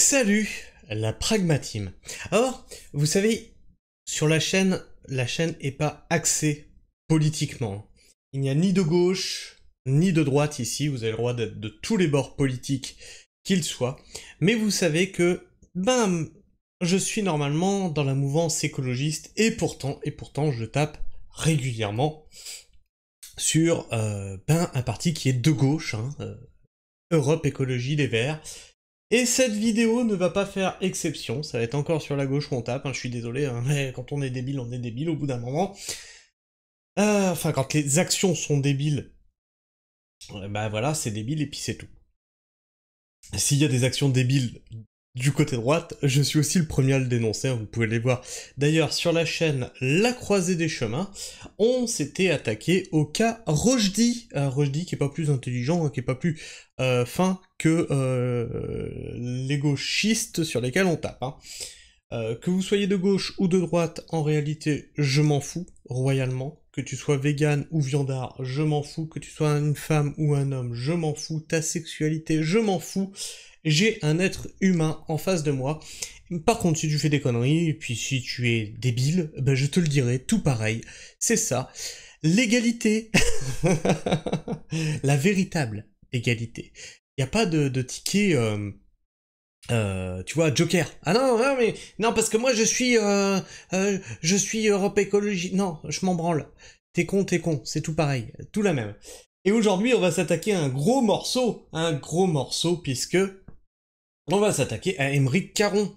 Salut, la Pragmatime. Alors, vous savez, sur la chaîne est pas axée politiquement. Il n'y a ni de gauche, ni de droite ici, vous avez le droit d'être de tous les bords politiques qu'ils soient. Mais vous savez que, je suis normalement dans la mouvance écologiste, et pourtant, je tape régulièrement sur, un parti qui est de gauche, Europe Écologie Les Verts. Et cette vidéo ne va pas faire exception, ça va être encore sur la gauche qu'on tape, je suis désolé, mais quand on est débile au bout d'un moment. Enfin, quand les actions sont débiles, voilà, c'est débile et puis c'est tout. S'il y a des actions débiles du côté droite, je suis aussi le premier à le dénoncer, vous pouvez les voir. D'ailleurs, sur la chaîne La Croisée des Chemins, on s'était attaqué au cas Rochdy. Rochdy qui est pas plus intelligent, qui est pas plus fin que les gauchistes sur lesquels on tape. Que vous soyez de gauche ou de droite, en réalité, je m'en fous, royalement. Que tu sois vegan ou viandard, je m'en fous. Que tu sois une femme ou un homme, je m'en fous. Ta sexualité, je m'en fous. J'ai un être humain en face de moi. Par contre, si tu fais des conneries, et puis si tu es débile, je te le dirai, tout pareil. C'est ça. L'égalité. La véritable égalité. Il n'y a pas de ticket... tu vois, Joker. Ah non, non, mais non, parce que moi je suis Europe Écologie. Non, je m'en branle. T'es con, c'est tout pareil, tout la même. Et aujourd'hui, on va s'attaquer à un gros morceau, puisque on va s'attaquer à Aymeric Caron.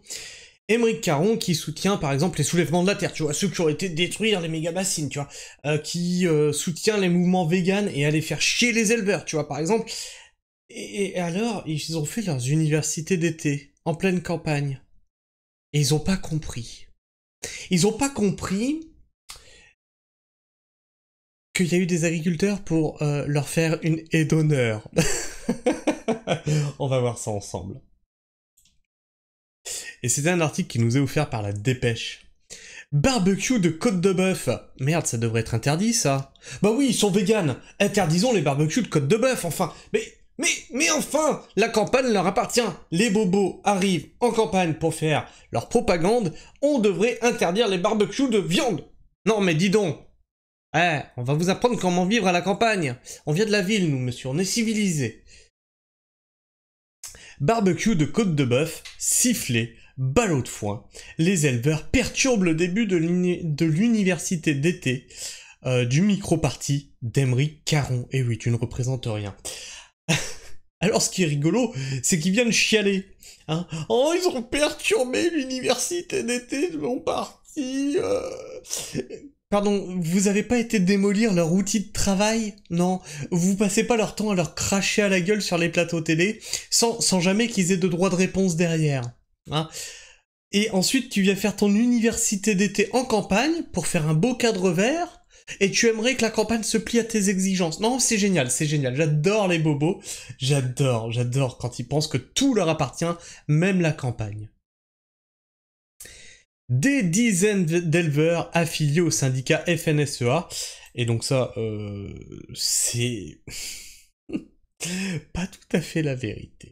Aymeric Caron qui soutient par exemple les soulèvements de la Terre, tu vois, ceux qui ont été détruire les méga-bassines, tu vois, qui soutient les mouvements véganes et aller faire chier les éleveurs, tu vois, par exemple. Et alors, ils ont fait leurs universités d'été, en pleine campagne. Et ils ont pas compris. Ils ont pas compris qu'il y a eu des agriculteurs pour leur faire une haie d'honneur. On va voir ça ensemble. Et c'était un article qui nous est offert par la Dépêche. Barbecue de côte de bœuf. Merde, ça devrait être interdit, ça. Bah oui, ils sont véganes. Interdisons les barbecues de côte de bœuf, enfin. Mais enfin, la campagne leur appartient. Les bobos arrivent en campagne pour faire leur propagande. On devrait interdire les barbecues de viande. Non, mais dis donc. On va vous apprendre comment vivre à la campagne. On vient de la ville, nous, monsieur. On est civilisés. Barbecue de côte de bœuf, sifflé, ballot de foin. Les éleveurs perturbent le début de l'université d'été du micro-parti d'Aymeric Caron. Et oui, tu ne représentes rien. Alors ce qui est rigolo, c'est qu'ils viennent chialer. Oh, ils ont perturbé l'université d'été de mon parti. Pardon, vous avez pas été démolir leur outil de travail? Non, vous passez pas leur temps à leur cracher à la gueule sur les plateaux télé, sans jamais qu'ils aient de droit de réponse derrière. Et ensuite, tu viens faire ton université d'été en campagne, pour faire un beau cadre vert, et tu aimerais que la campagne se plie à tes exigences. Non, c'est génial, j'adore les bobos, j'adore quand ils pensent que tout leur appartient, même la campagne. Des dizaines d'éleveurs affiliés au syndicat FNSEA, et donc ça, c'est pas tout à fait la vérité,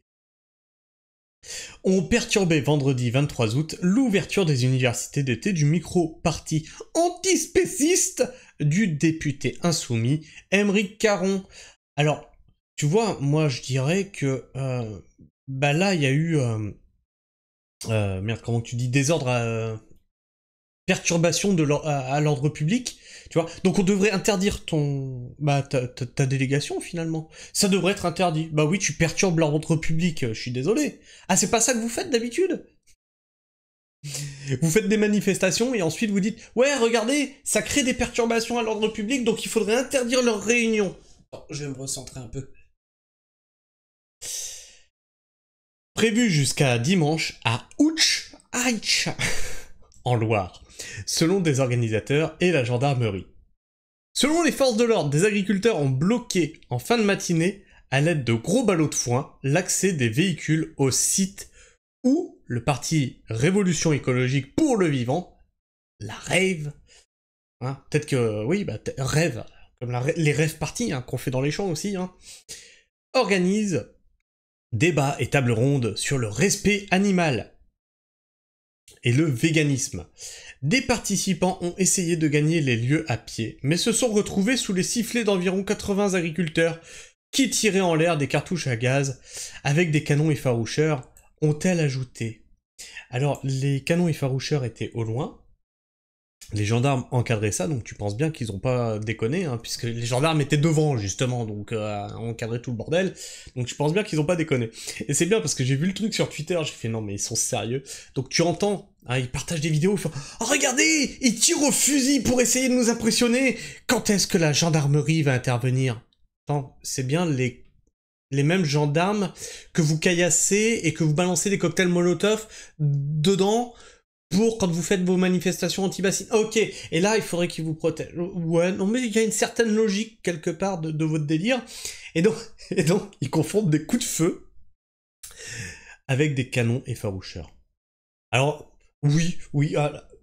ont perturbé vendredi 23 août l'ouverture des universités d'été du micro-parti antispéciste du député insoumis Aymeric Caron. Alors, tu vois, moi je dirais que là il y a eu merde, comment tu dis, désordre, perturbation à l'ordre public, tu vois. Donc on devrait interdire ta délégation finalement. Ça devrait être interdit. Bah oui, tu perturbes l'ordre public, je suis désolé. Ah, c'est pas ça que vous faites d'habitude? Vous faites des manifestations et ensuite vous dites « Ouais, regardez, ça crée des perturbations à l'ordre public, donc il faudrait interdire leurs réunions. » Je vais me recentrer un peu. Prévu jusqu'à dimanche à Ouch, en Loire, selon des organisateurs et la gendarmerie. Selon les forces de l'ordre, des agriculteurs ont bloqué en fin de matinée, à l'aide de gros ballots de foin, l'accès des véhicules au site où le parti Révolution écologique pour le vivant, la rave, peut-être que, oui, rêve, comme les rêves parties qu'on fait dans les champs aussi, organise Débat et table ronde sur le respect animal et le véganisme. Des participants ont essayé de gagner les lieux à pied, mais se sont retrouvés sous les sifflets d'environ 80 agriculteurs qui tiraient en l'air des cartouches à gaz avec des canons effaroucheurs, ont-elles ajouté. Alors, les canons effaroucheurs étaient au loin, les gendarmes encadraient ça, donc tu penses bien qu'ils ont pas déconné, hein, puisque les gendarmes étaient devant, justement, donc encadraient tout le bordel, donc je pense bien qu'ils ont pas déconné. Et c'est bien, parce que j'ai vu le truc sur Twitter, j'ai fait non mais ils sont sérieux. Donc tu entends, hein, ils partagent des vidéos, ils font « Oh regardez, ils tirent au fusil pour essayer de nous impressionner. Quand est-ce que la gendarmerie va intervenir ?» Attends, c'est bien les mêmes gendarmes que vous caillassez et que vous balancez des cocktails Molotov dedans pour quand vous faites vos manifestations anti-bassines. Ok, et là, il faudrait qu'ils vous protègent. Ouais, non, mais il y a une certaine logique, quelque part, de votre délire. Et donc, ils confondent des coups de feu avec des canons effaroucheurs. Alors, oui,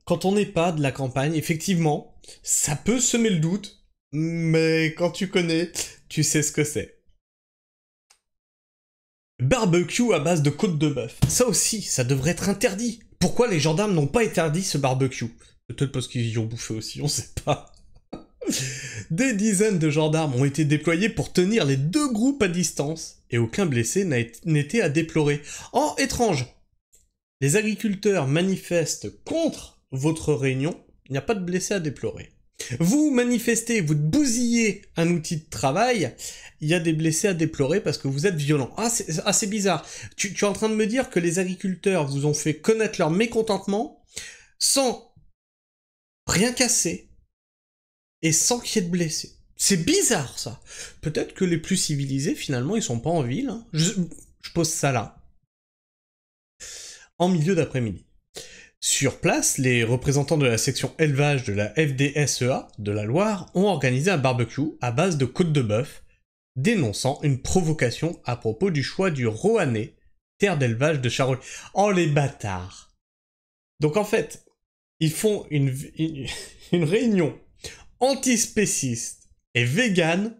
quand on n'est pas de la campagne, effectivement, ça peut semer le doute, mais quand tu connais, tu sais ce que c'est. Barbecue à base de côte de bœuf. Ça aussi, ça devrait être interdit. Pourquoi les gendarmes n'ont pas interdit ce barbecue? Peut-être parce qu'ils y ont bouffé aussi, on sait pas. Des dizaines de gendarmes ont été déployés pour tenir les deux groupes à distance, et aucun blessé n'était à déplorer. Oh, étrange! Les agriculteurs manifestent contre votre réunion, il n'y a pas de blessés à déplorer. Vous manifestez, vous bousillez un outil de travail, il y a des blessés à déplorer parce que vous êtes violent. Ah, c'est bizarre. Tu es en train de me dire que les agriculteurs vous ont fait connaître leur mécontentement sans rien casser et sans qu'il y ait de blessés. C'est bizarre, ça. Peut-être que les plus civilisés, finalement, ils sont pas en ville. Hein. Je pose ça là. En milieu d'après-midi. Sur place, les représentants de la section élevage de la FDSEA de la Loire ont organisé un barbecue à base de côte de bœuf, dénonçant une provocation à propos du choix du Roannais, terre d'élevage de Charolais. Oh les bâtards! Donc en fait, ils font une réunion antispéciste et végane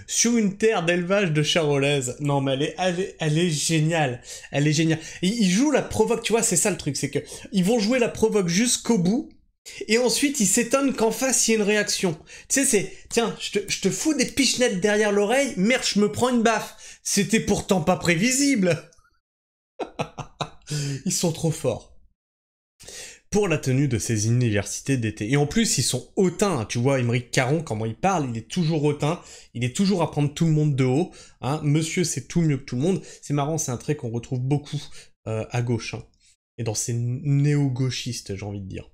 sur une terre d'élevage de charolaise. Non mais elle est géniale. Elle est géniale. Ils jouent la provoque, tu vois, c'est ça le truc, c'est que ils vont jouer la provoque jusqu'au bout, et ensuite ils s'étonnent qu'en face il y ait une réaction. Tu sais, c'est, tiens, je te fous des pichenettes derrière l'oreille, merde, je me prends une baffe. C'était pourtant pas prévisible. Ils sont trop forts. Pour la tenue de ces universités d'été. Et en plus, ils sont hautains, tu vois, Aymeric Caron, comment il parle, il est toujours hautain, il est toujours à prendre tout le monde de haut, hein. Monsieur c'est tout mieux que tout le monde. C'est marrant, c'est un trait qu'on retrouve beaucoup à gauche, hein. Et dans ces néo-gauchistes, j'ai envie de dire.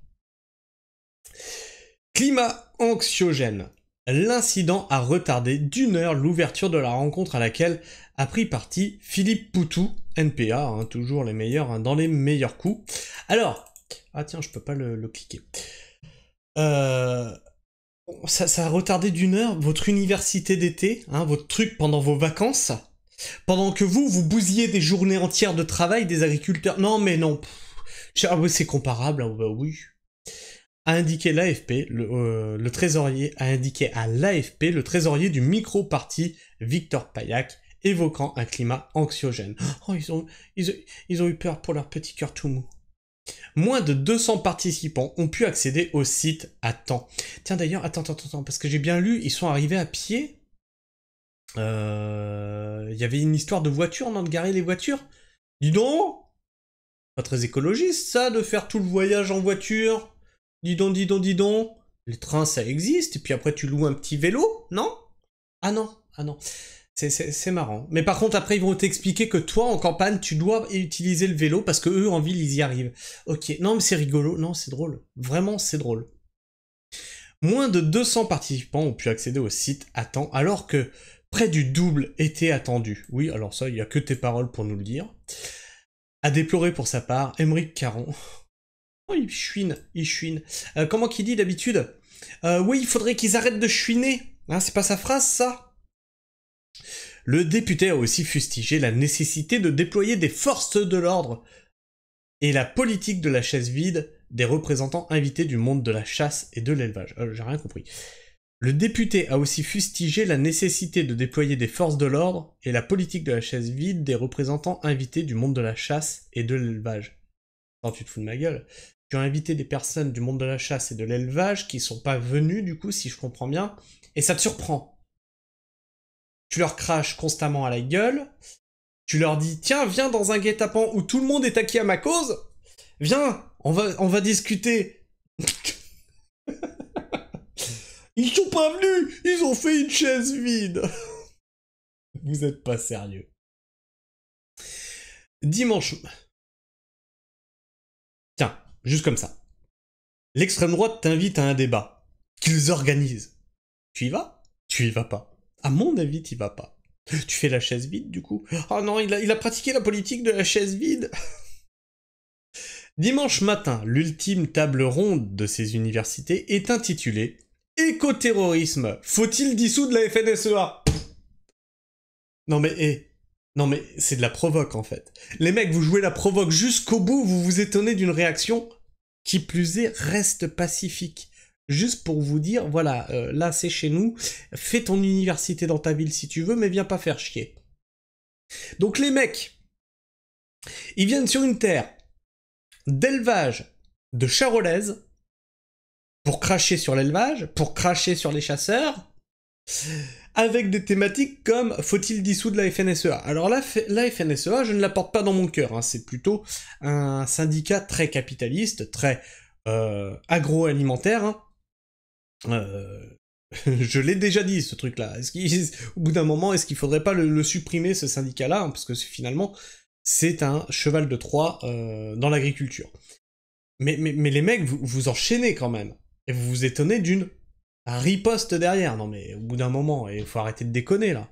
Climat anxiogène. L'incident a retardé d'1 heure l'ouverture de la rencontre à laquelle a pris parti Philippe Poutou, NPA, hein, toujours les meilleurs, hein, dans les meilleurs coups. Alors, ah tiens, je peux pas le cliquer. Ça a retardé d'1 heure votre université d'été, hein, votre truc pendant vos vacances, pendant que vous bousillez des journées entières de travail des agriculteurs. Non mais non, ah ouais, c'est comparable, bah oui. A indiqué l'AFP, le trésorier a indiqué à l'AFP le trésorier du micro-parti Victor Paillac, évoquant un climat anxiogène. Oh, ils ont eu peur pour leur petit cœur tout mou. Moins de 200 participants ont pu accéder au site à temps. Tiens d'ailleurs, attends, parce que j'ai bien lu, ils sont arrivés à pied. Il y avait une histoire de voiture, non, de garer les voitures. Dis donc, pas très écologiste ça, de faire tout le voyage en voiture. Dis donc. Les trains ça existe, et puis après tu loues un petit vélo, non? Ah non. C'est marrant. Mais par contre, après, ils vont t'expliquer que toi, en campagne, tu dois utiliser le vélo parce que eux, en ville, ils y arrivent. Ok. Non, mais c'est rigolo. Non, c'est drôle. Vraiment, c'est drôle. Moins de 200 participants ont pu accéder au site à temps, alors que près du double était attendu. Oui, alors ça, il n'y a que tes paroles pour nous le dire. A déploré pour sa part, Aymeric Caron. Oh, il chouine. Comment qu'il dit d'habitude? Oui, il faudrait qu'ils arrêtent de chouiner. Hein, c'est pas sa phrase, ça? Le député a aussi fustigé la nécessité de déployer des forces de l'ordre et la politique de la chaise vide des représentants invités du monde de la chasse et de l'élevage. J'ai rien compris. Le député a aussi fustigé la nécessité de déployer des forces de l'ordre et la politique de la chaise vide des représentants invités du monde de la chasse et de l'élevage. Non, tu te fous de ma gueule. Tu as invité des personnes du monde de la chasse et de l'élevage qui sont pas venues, du coup, si je comprends bien, et ça te surprend. Tu leur craches constamment à la gueule, tu leur dis, tiens, viens dans un guet-apens où tout le monde est acquis à ma cause, viens, on va discuter. Ils sont pas venus, ils ont fait une chaise vide. Vous êtes pas sérieux. Dimanche. Tiens, juste comme ça. L'extrême droite t'invite à un débat. Qu'ils organisent. Tu y vas? Tu y vas pas. À mon avis, t'y vas pas. Tu fais la chaise vide, du coup? Oh non, il a pratiqué la politique de la chaise vide. Dimanche matin, l'ultime table ronde de ces universités est intitulée « Écoterrorisme, faut-il dissoudre la FNSEA ?» Non mais, non mais, c'est de la provoque en fait. Les mecs, vous jouez la provoque jusqu'au bout, vous vous étonnez d'une réaction qui plus est reste pacifique. Juste pour vous dire, voilà, là c'est chez nous, fais ton université dans ta ville si tu veux, mais viens pas faire chier. Donc les mecs, ils viennent sur une terre d'élevage de charolaises pour cracher sur l'élevage, pour cracher sur les chasseurs, avec des thématiques comme « Faut-il dissoudre la FNSEA ?» Alors la FNSEA, je ne la porte pas dans mon cœur, hein, c'est plutôt un syndicat très capitaliste, très agroalimentaire. Hein. Je l'ai déjà dit, ce truc-là. Au bout d'un moment, est-ce qu'il faudrait pas le supprimer, ce syndicat-là, hein, parce que finalement, c'est un cheval de Troie dans l'agriculture. Mais les mecs, vous enchaînez quand même. Et vous vous étonnez d'une riposte derrière. Non mais au bout d'un moment, il faut arrêter de déconner là.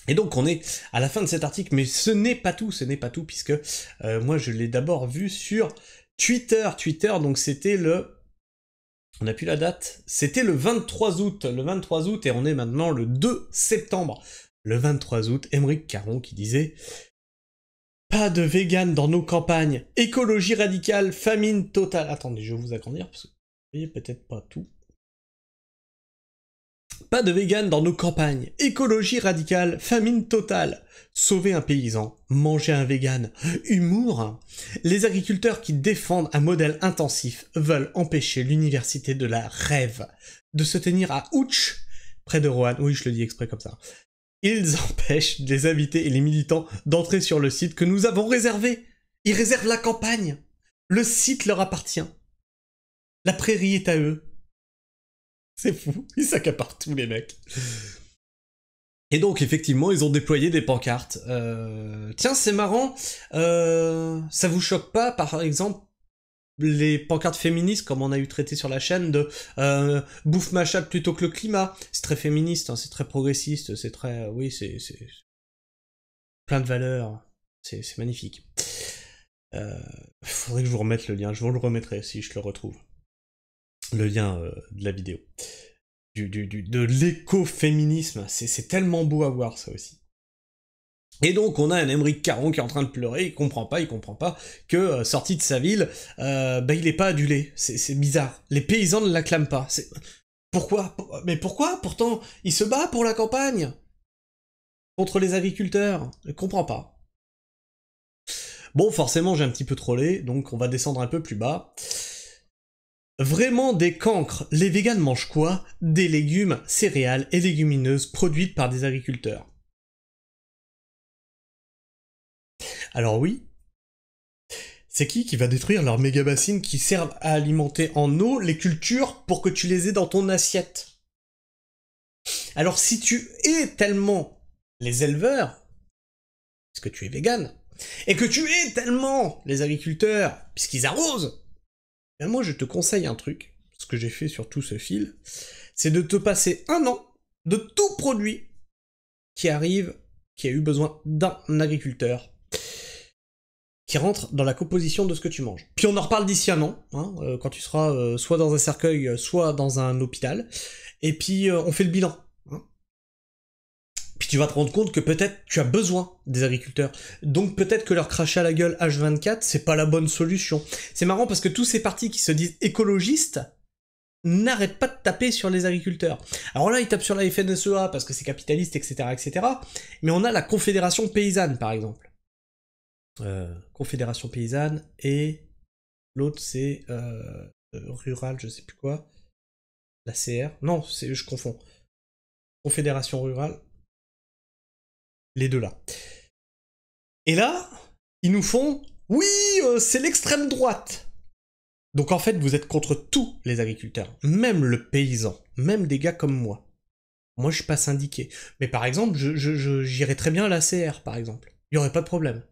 Et donc on est à la fin de cet article, mais ce n'est pas tout, puisque moi je l'ai d'abord vu sur Twitter, donc c'était le... On n'a plus la date, c'était le 23 août, et on est maintenant le 2 septembre. Le 23 août, Aymeric Caron qui disait... Pas de vegan dans nos campagnes. Écologie radicale, famine totale. Attendez, je vais vous agrandir parce que vous voyez peut-être pas tout. Pas de vegan dans nos campagnes. Écologie radicale, famine totale. Sauver un paysan, manger un vegan. Humour. Les agriculteurs qui défendent un modèle intensif veulent empêcher l'université de la rêve de se tenir à Ouch, près de Roanne. Oui, je le dis exprès comme ça. Ils empêchent les invités et les militants d'entrer sur le site que nous avons réservé. Ils réservent la campagne. Le site leur appartient. La prairie est à eux. C'est fou, ils s'accaparent tous les mecs. Et donc effectivement, ils ont déployé des pancartes. Tiens, c'est marrant, ça vous choque pas, par exemple, les pancartes féministes, comme on a eu traité sur la chaîne, de bouffe ma chatte plutôt que le climat. C'est très féministe, hein, c'est très progressiste, c'est très... oui, c'est plein de valeurs, c'est magnifique. Faudrait que je vous remette le lien, je vous le remettrai si je le retrouve. Le lien de la vidéo. De l'écoféminisme, c'est tellement beau à voir ça aussi. Et donc on a un Aymeric Caron qui est en train de pleurer, il comprend pas que sorti de sa ville, il est pas adulé, c'est bizarre. Les paysans ne l'acclament pas. Pourquoi? Mais pourquoi? Pourtant, il se bat pour la campagne, contre les agriculteurs. Je comprends pas. Bon, forcément j'ai un petit peu trollé, donc on va descendre un peu plus bas. Vraiment des cancres, les véganes mangent quoi? Des légumes, céréales et légumineuses produites par des agriculteurs. Alors oui, c'est qui va détruire leurs méga-bassines qui servent à alimenter en eau les cultures pour que tu les aies dans ton assiette? Alors si tu hais tellement les éleveurs, parce que tu es végane, et que tu hais tellement les agriculteurs, puisqu'ils arrosent, ben moi je te conseille un truc, ce que j'ai fait sur tout ce fil, c'est de te passer 1 an de tout produit qui a eu besoin d'un agriculteur, qui rentre dans la composition de ce que tu manges. Puis on en reparle d'ici 1 an, hein, quand tu seras soit dans un cercueil, soit dans un hôpital, et puis on fait le bilan. Hein. Puis tu vas te rendre compte que peut-être tu as besoin des agriculteurs, donc peut-être que leur cracher à la gueule H24, c'est pas la bonne solution. C'est marrant parce que tous ces partis qui se disent écologistes, n'arrête pas de taper sur les agriculteurs. Alors là, ils tapent sur la FNSEA parce que c'est capitaliste, etc., etc. Mais on a la Confédération Paysanne, par exemple. Confédération Paysanne, et l'autre, c'est Rural, je sais plus quoi. La CR. Non, je confonds. Confédération Rurale. Les deux là. Et là, ils nous font... Oui, c'est l'extrême droite. Donc en fait, vous êtes contre tous les agriculteurs, même le paysan, même des gars comme moi. Moi, je suis pas syndiqué. Mais par exemple, j'irais très bien à la CR, par exemple. Il y aurait pas de problème.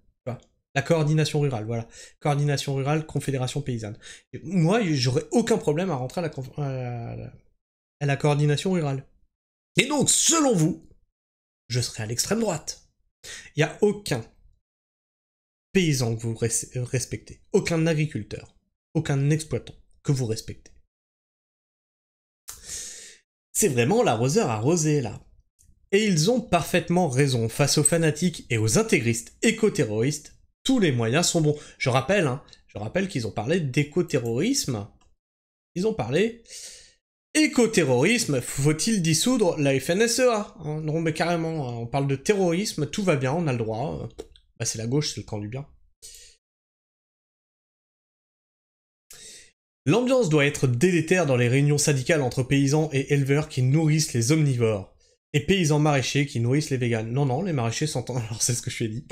La coordination rurale, voilà. Coordination rurale, confédération paysanne. Et moi, j'aurais aucun problème à rentrer à la coordination rurale. Et donc, selon vous, je serais à l'extrême droite. Il n'y a aucun paysan que vous respectez, aucun agriculteur, aucun exploitant que vous respectez. C'est vraiment l'arroseur arrosé, là. Et ils ont parfaitement raison. Face aux fanatiques et aux intégristes éco-terroristes, tous les moyens sont bons. Je rappelle qu'ils ont parlé d'éco-terrorisme. Ils ont parlé... Éco-terrorisme, faut-il dissoudre la FNSEA? Non mais carrément, on parle de terrorisme, tout va bien, on a le droit. Bah c'est la gauche, c'est le camp du bien. L'ambiance doit être délétère dans les réunions syndicales entre paysans et éleveurs qui nourrissent les omnivores. Et paysans maraîchers qui nourrissent les véganes. Non, les maraîchers s'entendent... Alors c'est ce que je t'ai dit.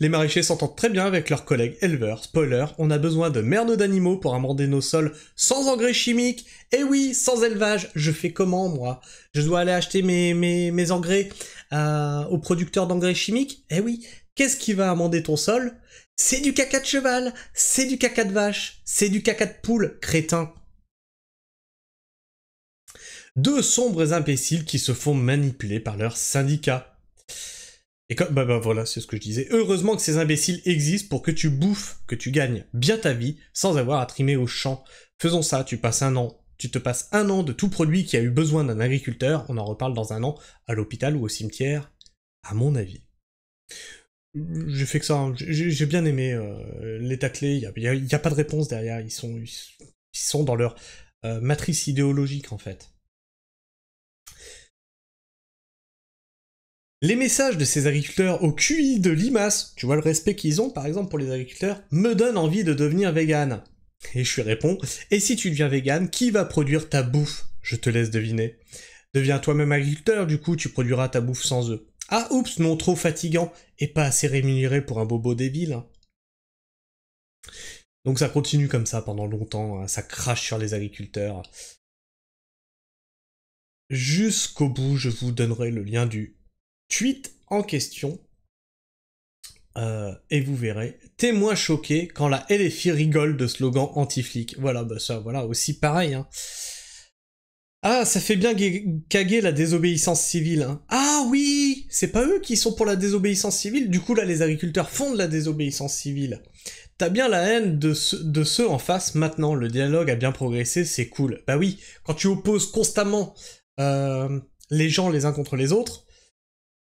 Les maraîchers s'entendent très bien avec leurs collègues éleveurs. Spoiler, on a besoin de merde d'animaux pour amender nos sols sans engrais chimiques. Et oui, sans élevage. Je fais comment, moi? Je dois aller acheter mes engrais aux producteurs d'engrais chimiques? Eh oui. Qu'est-ce qui va amender ton sol? C'est du caca de cheval, c'est du caca de vache, c'est du caca de poule, crétin. Deux sombres imbéciles qui se font manipuler par leurs syndicats. Et comme, bah voilà, c'est ce que je disais. Heureusement que ces imbéciles existent pour que tu bouffes, que tu gagnes bien ta vie, sans avoir à trimer au champ. Faisons ça, tu te passes un an de tout produit qui a eu besoin d'un agriculteur, on en reparle dans un an, à l'hôpital ou au cimetière, à mon avis. J'ai fait que ça, hein. J'ai bien aimé les tacler, il y a pas de réponse derrière, ils sont dans leur matrice idéologique en fait. Les messages de ces agriculteurs au QI de Limace, tu vois le respect qu'ils ont par exemple pour les agriculteurs, me donnent envie de devenir vegan. Et je lui réponds, et si tu deviens vegan, qui va produire ta bouffe? Je te laisse deviner. Deviens toi-même agriculteur, du coup tu produiras ta bouffe sans eux. Ah oups, non, trop fatigant, et pas assez rémunéré pour un bobo débile. Hein. Donc ça continue comme ça pendant longtemps, hein, ça crache sur les agriculteurs. Jusqu'au bout, je vous donnerai le lien du tweet en question. Et vous verrez. Témoin choqué quand la LFI rigole de slogan anti-flic. Voilà, bah ça, voilà, aussi pareil. Hein. Ah, ça fait bien caguer la désobéissance civile. Hein. Ah oui, c'est pas eux qui sont pour la désobéissance civile. Du coup, là, les agriculteurs font de la désobéissance civile. T'as bien la haine de ceux en face maintenant. Le dialogue a bien progressé, c'est cool. Bah oui, quand tu opposes constamment les gens les uns contre les autres,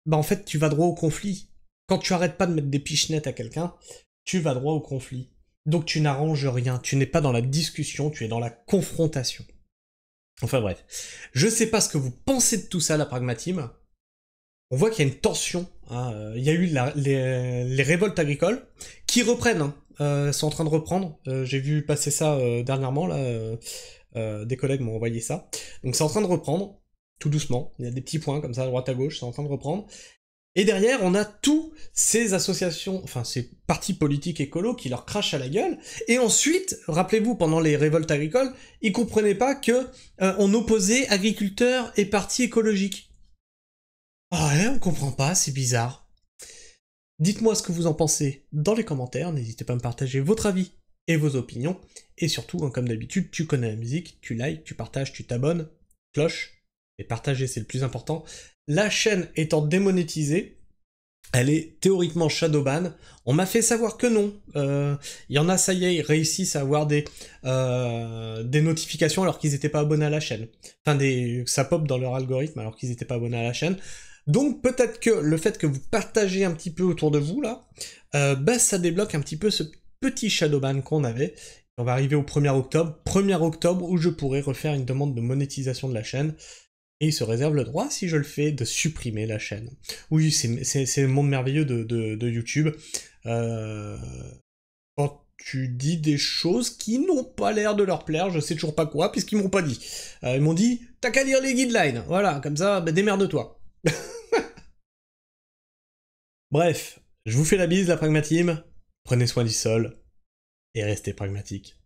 bah en fait, tu vas droit au conflit. Quand tu arrêtes pas de mettre des pichenettes à quelqu'un, tu vas droit au conflit. Donc tu n'arranges rien. Tu n'es pas dans la discussion, tu es dans la confrontation. Enfin bref, je sais pas ce que vous pensez de tout ça, la Pragmatime. On voit qu'il y a une tension. Hein. Il y a eu les révoltes agricoles qui reprennent. Hein. Sont en train de reprendre. J'ai vu passer ça dernièrement. Là, des collègues m'ont envoyé ça. Donc c'est en train de reprendre, tout doucement. Il y a des petits points comme ça, à droite à gauche, c'est en train de reprendre. Et derrière, on a tous ces associations, enfin ces partis politiques écolos qui leur crachent à la gueule. Et ensuite, rappelez-vous, pendant les révoltes agricoles, ils comprenaient pas que on opposait agriculteurs et partis écologiques. Ah ouais, on comprend pas, c'est bizarre. Dites-moi ce que vous en pensez dans les commentaires, n'hésitez pas à me partager votre avis et vos opinions. Et surtout, hein, comme d'habitude, tu connais la musique, tu likes, tu partages, tu t'abonnes, cloche, et partager c'est le plus important. La chaîne étant démonétisée, elle est théoriquement shadowban. On m'a fait savoir que non. Il y en a, ça y est, ils réussissent à avoir des notifications alors qu'ils n'étaient pas abonnés à la chaîne. Enfin, ça pop dans leur algorithme alors qu'ils n'étaient pas abonnés à la chaîne. Donc peut-être que le fait que vous partagez un petit peu autour de vous, là, bah ça débloque un petit peu ce petit shadowban qu'on avait. On va arriver au 1er octobre. 1er octobre où je pourrai refaire une demande de monétisation de la chaîne. Et il se réserve le droit, si je le fais, de supprimer la chaîne. Oui, c'est le monde merveilleux de YouTube. Quand tu dis des choses qui n'ont pas l'air de leur plaire, je sais toujours pas quoi, puisqu'ils m'ont pas dit. Ils m'ont dit, t'as qu'à lire les guidelines. Voilà, comme ça, bah, démerde-toi. Bref, je vous fais la bise, la pragmatime. Prenez soin du sol. Et restez pragmatique.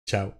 Ciao.